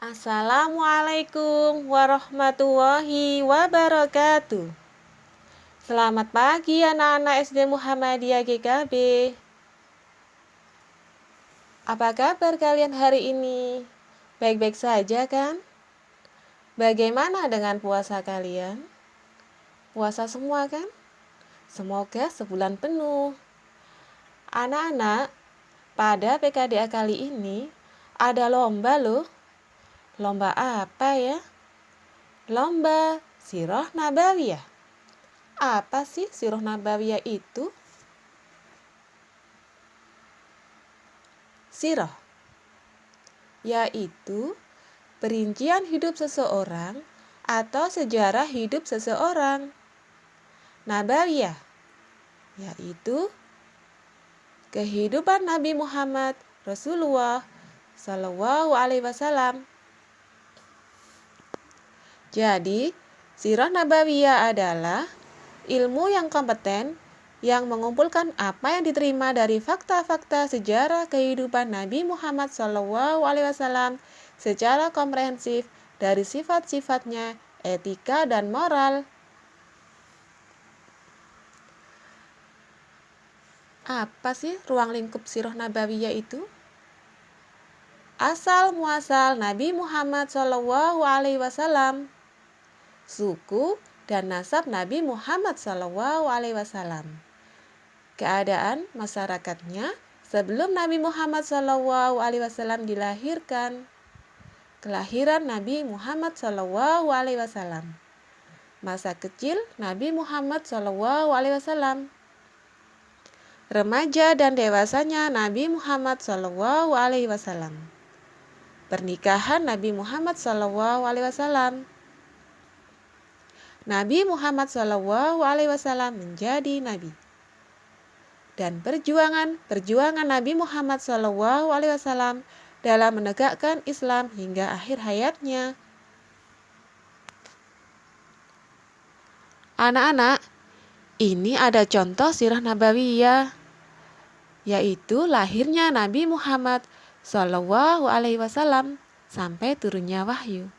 Assalamualaikum warahmatullahi wabarakatuh. Selamat pagi anak-anak SD Muhammadiyah GKB. Apa kabar kalian hari ini? Baik-baik saja kan? Bagaimana dengan puasa kalian? Puasa semua kan? Semoga sebulan penuh. Anak-anak, pada PKDA kali ini ada lomba loh. Lomba apa ya? Lomba Sirah Nabawiyah. Apa sih Sirah Nabawiyah itu? Sirah yaitu perincian hidup seseorang atau sejarah hidup seseorang. Nabawiyah yaitu kehidupan Nabi Muhammad Rasulullah Shallallahu Alaihi Wasallam. Jadi, Sirah Nabawiyah adalah ilmu yang kompeten yang mengumpulkan apa yang diterima dari fakta-fakta sejarah kehidupan Nabi Muhammad SAW secara komprehensif dari sifat-sifatnya, etika, dan moral. Apa sih ruang lingkup Sirah Nabawiyah itu? Asal muasal Nabi Muhammad SAW, suku dan nasab Nabi Muhammad SAW, keadaan masyarakatnya sebelum Nabi Muhammad SAW dilahirkan, kelahiran Nabi Muhammad SAW, masa kecil Nabi Muhammad SAW, remaja dan dewasanya Nabi Muhammad SAW, pernikahan Nabi Muhammad SAW. Nabi Muhammad SAW menjadi nabi, dan perjuangan Nabi Muhammad SAW dalam menegakkan Islam hingga akhir hayatnya. Anak-anak, ini ada contoh Sirah Nabawiyah, yaitu lahirnya Nabi Muhammad SAW sampai turunnya wahyu,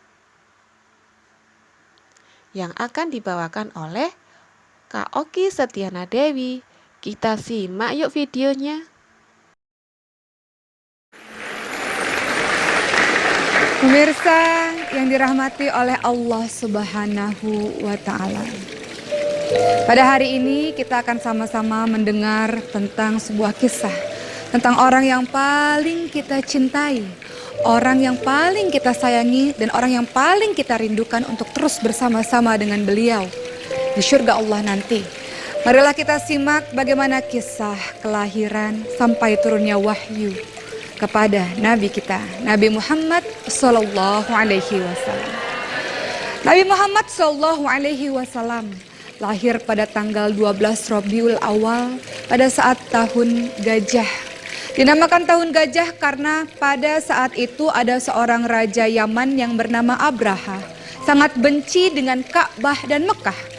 yang akan dibawakan oleh Kak Oki Setiana Dewi. Kita simak yuk videonya. Pemirsa yang dirahmati oleh Allah Subhanahu wa Ta'ala, pada hari ini kita akan sama-sama mendengar tentang sebuah kisah tentang orang yang paling kita cintai, orang yang paling kita sayangi, dan orang yang paling kita rindukan untuk terus bersama-sama dengan beliau di surga Allah nanti. Marilah kita simak bagaimana kisah kelahiran sampai turunnya wahyu kepada Nabi kita, Nabi Muhammad Sallallahu Alaihi Wasallam. Nabi Muhammad Sallallahu Alaihi Wasallam lahir pada tanggal 12 Rabiul Awal pada saat tahun gajah. Dinamakan tahun gajah karena pada saat itu ada seorang raja Yaman yang bernama Abraha, sangat benci dengan Ka'bah dan Mekah.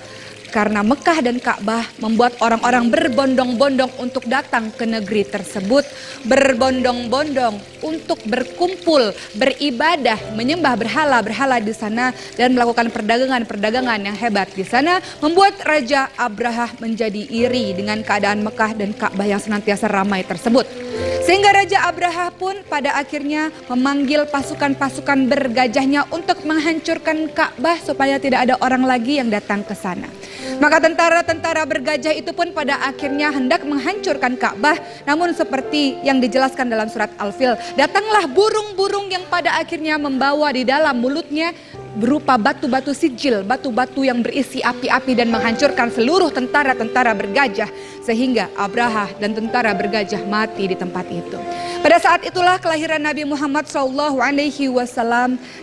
Karena Mekah dan Ka'bah membuat orang-orang berbondong-bondong untuk datang ke negeri tersebut, berbondong-bondong untuk berkumpul, beribadah, menyembah berhala-berhala di sana dan melakukan perdagangan-perdagangan yang hebat di sana, membuat Raja Abraha menjadi iri dengan keadaan Mekah dan Ka'bah yang senantiasa ramai tersebut. Sehingga Raja Abraha pun pada akhirnya memanggil pasukan-pasukan bergajahnya untuk menghancurkan Ka'bah supaya tidak ada orang lagi yang datang ke sana. Maka tentara-tentara bergajah itu pun pada akhirnya hendak menghancurkan Ka'bah. Namun seperti yang dijelaskan dalam surat Al-Fil, datanglah burung-burung yang pada akhirnya membawa di dalam mulutnya berupa batu-batu sijil, batu-batu yang berisi api-api dan menghancurkan seluruh tentara-tentara bergajah. Sehingga Abraha dan tentara bergajah mati di tempat itu. Pada saat itulah kelahiran Nabi Muhammad SAW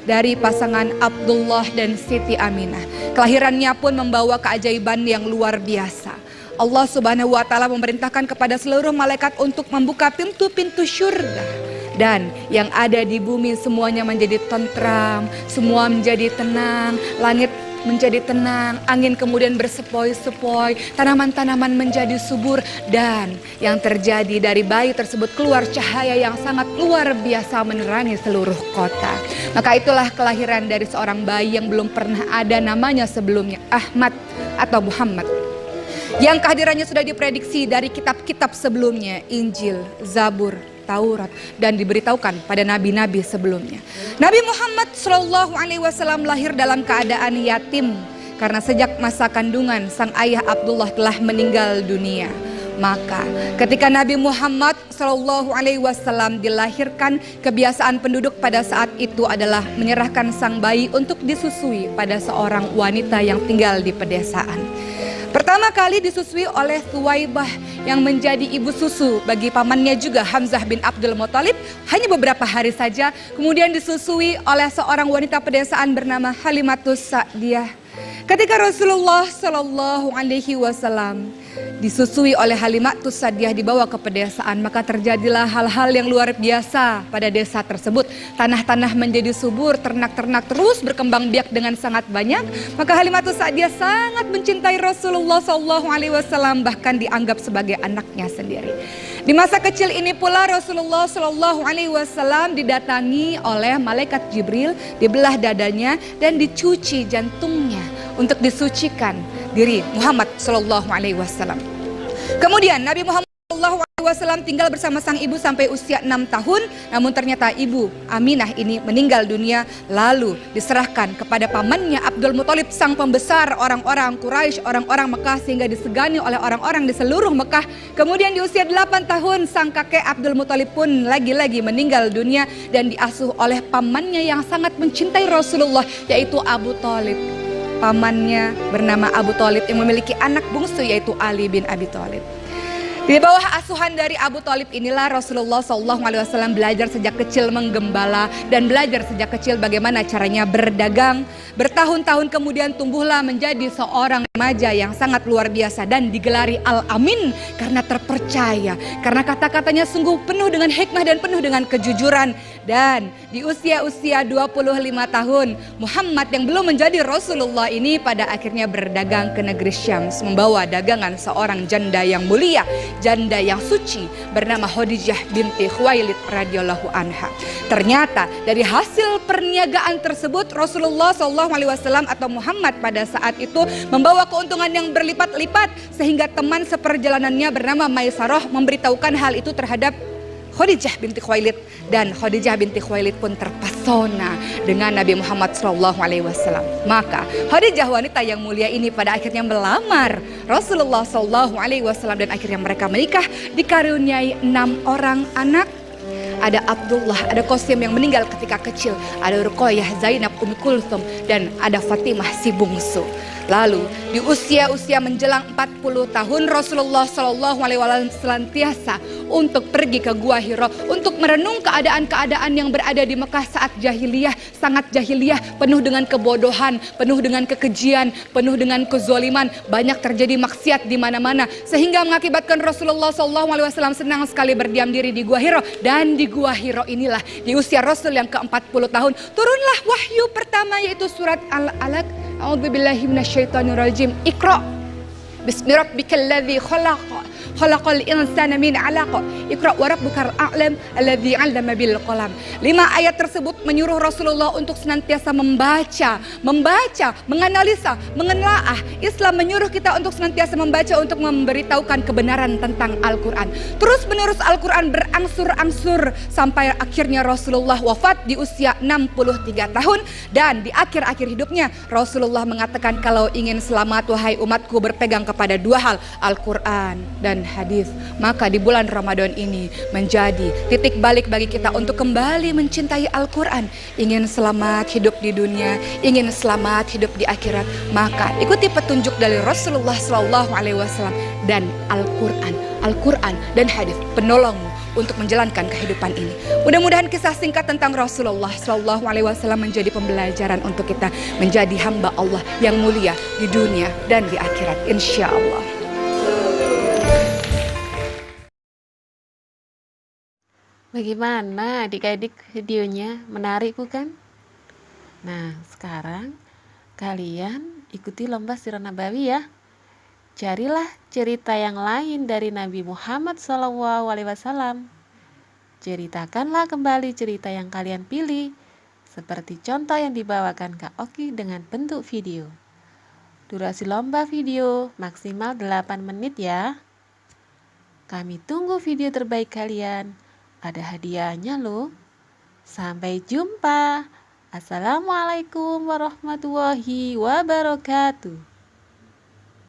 dari pasangan Abdullah dan Siti Aminah. Kelahirannya pun membawa keajaiban yang luar biasa. Allah Subhanahu wa Ta'ala memerintahkan kepada seluruh malaikat untuk membuka pintu-pintu syurga. Dan yang ada di bumi semuanya menjadi tentram, semua menjadi tenang, langit menjadi tenang, angin kemudian bersepoi-sepoi, tanaman-tanaman menjadi subur, dan yang terjadi dari bayi tersebut keluar cahaya yang sangat luar biasa menerangi seluruh kota. Maka itulah kelahiran dari seorang bayi yang belum pernah ada namanya sebelumnya, Ahmad atau Muhammad. Yang kehadirannya sudah diprediksi dari kitab-kitab sebelumnya, Injil, Zabur, Taurat, dan diberitahukan pada nabi-nabi sebelumnya. Nabi Muhammad SAW lahir dalam keadaan yatim karena sejak masa kandungan sang ayah Abdullah telah meninggal dunia. Maka ketika Nabi Muhammad SAW dilahirkan, kebiasaan penduduk pada saat itu adalah menyerahkan sang bayi untuk disusui pada seorang wanita yang tinggal di pedesaan. Pertama kali disusui oleh Thuwaibah yang menjadi ibu susu bagi pamannya juga Hamzah bin Abdul Muthalib hanya beberapa hari saja. Kemudian disusui oleh seorang wanita pedesaan bernama Halimatus Sa'diyah. Ketika Rasulullah SAW disusui oleh Halimatus Sa'diyah dibawa ke pedesaan, maka terjadilah hal-hal yang luar biasa pada desa tersebut. Tanah-tanah menjadi subur, ternak-ternak terus berkembang biak dengan sangat banyak. Maka Halimatus Sa'diyah sangat mencintai Rasulullah SAW, bahkan dianggap sebagai anaknya sendiri. Di masa kecil ini pula Rasulullah SAW didatangi oleh malaikat Jibril, dibelah dadanya dan dicuci jantungnya untuk disucikan diri Muhammad SAW. Kemudian Nabi Muhammad SAW tinggal bersama sang ibu sampai usia 6 tahun. Namun ternyata ibu Aminah ini meninggal dunia, lalu diserahkan kepada pamannya Abdul Muthalib, sang pembesar orang-orang Quraisy, orang-orang Mekah, sehingga disegani oleh orang-orang di seluruh Mekah. Kemudian di usia 8 tahun sang kakek Abdul Muthalib pun lagi-lagi meninggal dunia dan diasuh oleh pamannya yang sangat mencintai Rasulullah, yaitu Abu Thalib. Pamannya bernama Abu Thalib yang memiliki anak bungsu yaitu Ali bin Abi Thalib. Di bawah asuhan dari Abu Thalib inilah Rasulullah SAW belajar sejak kecil menggembala dan belajar sejak kecil bagaimana caranya berdagang. Bertahun-tahun kemudian tumbuhlah menjadi seorang remaja yang sangat luar biasa dan digelari Al-Amin karena terpercaya, karena kata-katanya sungguh penuh dengan hikmah dan penuh dengan kejujuran. Dan di usia-usia 25 tahun, Muhammad yang belum menjadi Rasulullah ini pada akhirnya berdagang ke negeri Syams, membawa dagangan seorang janda yang mulia, janda yang suci bernama Khadijah binti Khuwailid radhiyallahu anha. Ternyata dari hasil perniagaan tersebut Rasulullah SAW atau Muhammad pada saat itu membawa keuntungan yang berlipat-lipat, sehingga teman seperjalanannya bernama Maisarah memberitahukan hal itu terhadap Khadijah binti Khuwailid, dan Khadijah binti Khuwailid pun terpesona dengan Nabi Muhammad SAW. Maka Khadijah, wanita yang mulia ini, pada akhirnya melamar Rasulullah SAW dan akhirnya mereka menikah, dikaruniai 6 orang anak. Ada Abdullah, ada Qasim yang meninggal ketika kecil, ada Ruqayyah, Zainab, Ummi Kulthum, dan ada Fatimah si bungsu. Lalu di usia-usia menjelang 40 tahun Rasulullah SAW senantiasa untuk pergi ke Gua Hira untuk merenung keadaan-keadaan yang berada di Mekah saat jahiliyah, sangat jahiliyah, penuh dengan kebodohan, penuh dengan kekejian, penuh dengan kezoliman, banyak terjadi maksiat di mana-mana, sehingga mengakibatkan Rasulullah SAW senang sekali berdiam diri di Gua Hira. Dan di Gua Hira inilah di usia Rasul yang ke-40 tahun turunlah wahyu pertama, yaitu surat Al-Alaq. A'udzubillahi minasyaitonirrajim. Iqra bismi rabbikal ladzi khalaq, khalaqal insana min 'alaq. Iqra wa rabbukal a'lam alladzi 'allama bil qalam. 5 ayat tersebut menyuruh Rasulullah untuk senantiasa membaca, menganalisa, menelaah. Islam menyuruh kita untuk senantiasa membaca untuk memberitahukan kebenaran tentang Al-Qur'an. Terus menerus Al-Qur'an berangsur-angsur sampai akhirnya Rasulullah wafat di usia 63 tahun, dan di akhir-akhir hidupnya Rasulullah mengatakan, kalau ingin selamat wahai umatku, berpegang kepada 2 hal, Al-Qur'an dan hadis. Maka di bulan Ramadan ini menjadi titik balik bagi kita untuk kembali mencintai Al-Qur'an. Ingin selamat hidup di dunia, ingin selamat hidup di akhirat, maka ikuti petunjuk dari Rasulullah SAW dan Al-Qur'an dan hadis, penolongmu untuk menjalankan kehidupan ini. Mudah-mudahan kisah singkat tentang Rasulullah SAW menjadi pembelajaran untuk kita menjadi hamba Allah yang mulia di dunia dan di akhirat, insya Allah. Bagaimana adik-adik videonya? Menarik bukan? Nah, sekarang kalian ikuti lomba sirah nabawi ya. Carilah cerita yang lain dari Nabi Muhammad SAW. Ceritakanlah kembali cerita yang kalian pilih, seperti contoh yang dibawakan Kak Oki dengan bentuk video. Durasi lomba video maksimal 8 menit ya. Kami tunggu video terbaik kalian. Ada hadiahnya loh. Sampai jumpa. Assalamualaikum warahmatullahi wabarakatuh.